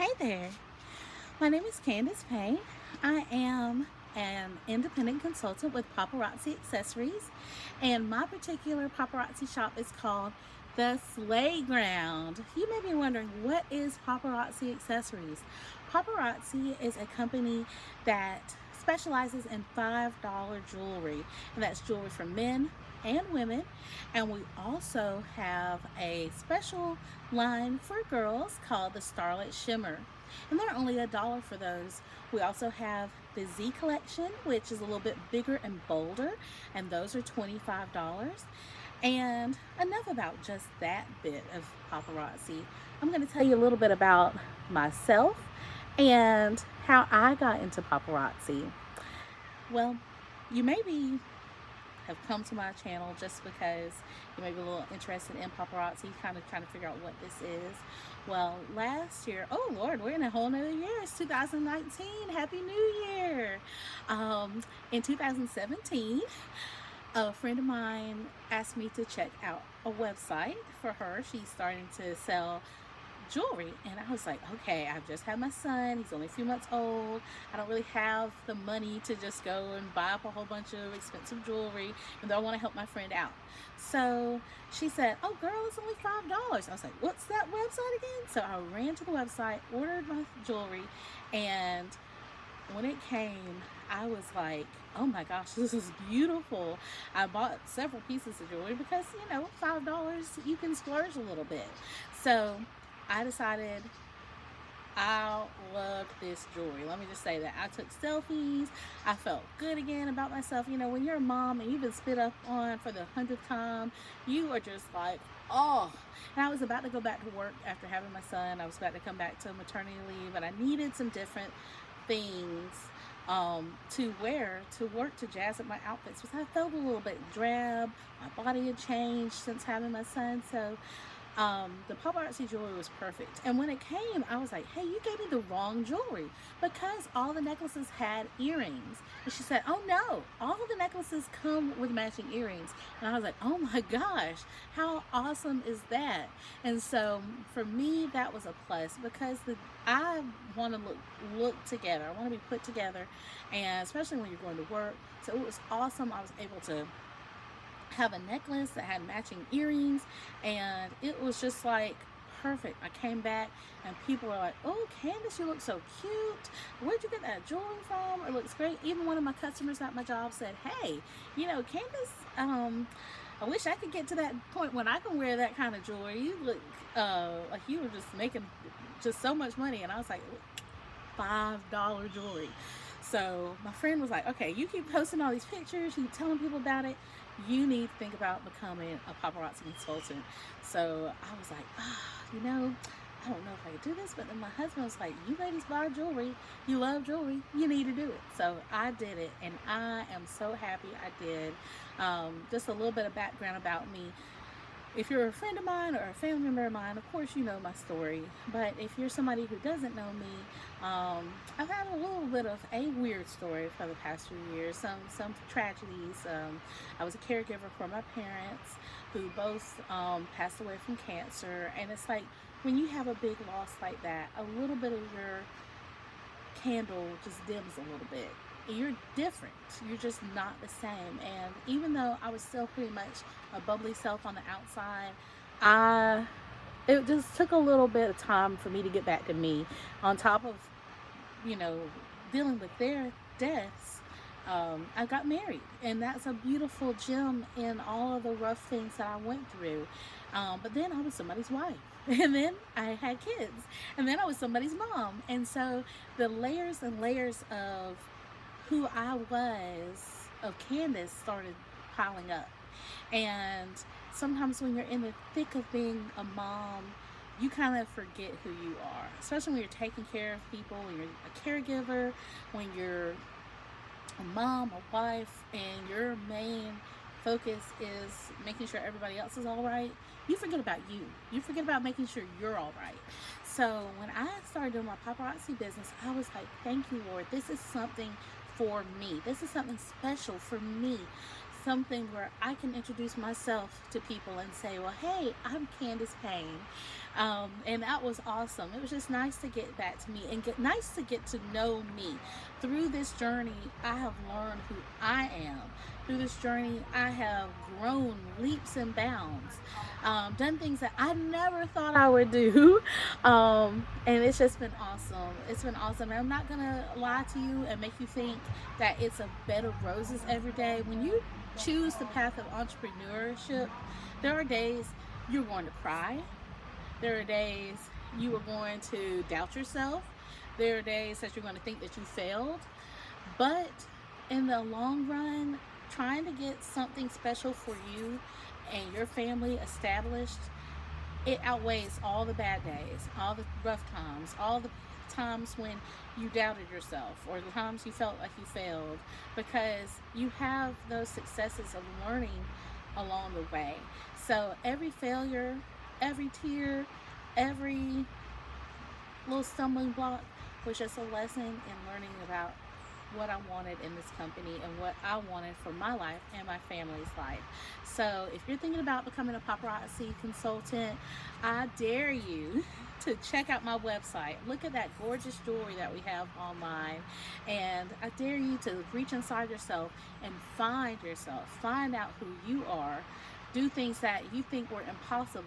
Hey there, my name is Candace Payne. I am an independent consultant with Paparazzi Accessories, and my particular paparazzi shop is called The Slayground. You may be wondering, what is Paparazzi Accessories? Paparazzi is a company that specializes in $5 jewelry, and that's jewelry for men and women. And we also have a special line for girls called the Starlit Shimmer, and they're only $1 for those. We also have the Z collection, which is a little bit bigger and bolder, and those are $25. And enough about just that bit of paparazzi. I'm going to tell you a little bit about myself and how I got into paparazzi. Well, you maybe have come to my channel just because you may be a little interested in paparazzi, kind of trying to figure out what this is. Well, last year, oh Lord, we're in a whole nother year. It's 2019. Happy New Year. In 2017, a friend of mine asked me to check out a website for her. She's starting to sell jewelry, and I was like, okay, I've just had my son, he's only a few months old. I don't really have the money to just go and buy up a whole bunch of expensive jewelry, and though I want to help my friend out. So she said, oh girl, it's only $5. I was like, what's that website again? So I ran to the website, ordered my jewelry, and when it came, I was like, oh my gosh, this is beautiful. I bought several pieces of jewelry because, $5, you can splurge a little bit. So I decided I love this jewelry. Let me just say that. I took selfies. I felt good again about myself. When you're a mom and you've been spit up on for the 100th time, you are just like, oh. And I was about to go back to work after having my son. I was about to come back to maternity leave, and I needed some different things to wear to work to jazz up my outfits because I felt a little bit drab. My body had changed since having my son. So the paparazzi jewelry was perfect. And when it came, I was like, hey, you gave me the wrong jewelry because all the necklaces had earrings. And she said, oh no, all of the necklaces come with matching earrings. And I was like, oh my gosh, how awesome is that? And so for me, that was a plus because I want to look together. I want to be put together, and especially when you're going to work. So it was awesome. I was able to have a necklace that had matching earrings, and it was just like perfect. I came back and people were like, oh Candace, you look so cute, where'd you get that jewelry from? It looks great. Even one of my customers at my job said, hey, Candace, I wish I could get to that point when I can wear that kind of jewelry. You look like you were just making just so much money. And I was like, $5 jewelry. So my friend was like, okay, you keep posting all these pictures, you keep telling people about it, you need to think about becoming a paparazzi consultant. So I was like, I don't know if I could do this. But then my husband was like, you ladies buy jewelry, you love jewelry, you need to do it. So I did it, and I am so happy I did. Just a little bit of background about me. If you're a friend of mine or a family member of mine, of course you know my story. But if you're somebody who doesn't know me, I've had a little bit of a weird story for the past few years. Some tragedies. I was a caregiver for my parents, who both passed away from cancer. And it's like when you have a big loss like that, a little bit of your candle just dims a little bit. You're different. You're just not the same. And even though I was still pretty much a bubbly self on the outside, it just took a little bit of time for me to get back to me. On top of, you know, dealing with their deaths, I got married, and that's a beautiful gem in all of the rough things that I went through. But then I was somebody's wife, and then I had kids, and then I was somebody's mom. And so the layers and layers of who I was, of Candace, started piling up. And sometimes when you're in the thick of being a mom, you kind of forget who you are, especially when you're taking care of people, when you're a caregiver, when you're a mom, a wife, and your main focus is making sure everybody else is all right. You forget about you. You forget about making sure you're all right. So when I started doing my paparazzi business, I was like, thank you, Lord. This is something for me. This is something special for me. something where I can introduce myself to people and say, well, hey, I'm Candace Payne. And that was awesome. It was just nice to get that to me and nice to get to know me. Through this journey, I have learned who I am. Through this journey, I have grown leaps and bounds, done things that I never thought I would do. And it's just been awesome. It's been awesome. And I'm not going to lie to you and make you think that it's a bed of roses every day. When you choose the path of entrepreneurship, there are days you're going to cry. There are days you are going to doubt yourself. There are days that you're going to think that you failed. But in the long run, trying to get something special for you and your family established, it outweighs all the bad days, all the rough times, all the times when you doubted yourself or the times you felt like you failed, because you have those successes of learning along the way. So every failure, every tear, every little stumbling block was just a lesson in learning about what I wanted in this company and what I wanted for my life and my family's life. So if you're thinking about becoming a paparazzi consultant, I dare you to check out my website. Look at that gorgeous jewelry that we have online, and I dare you to reach inside yourself and find yourself, find out who you are, do things that you think were impossible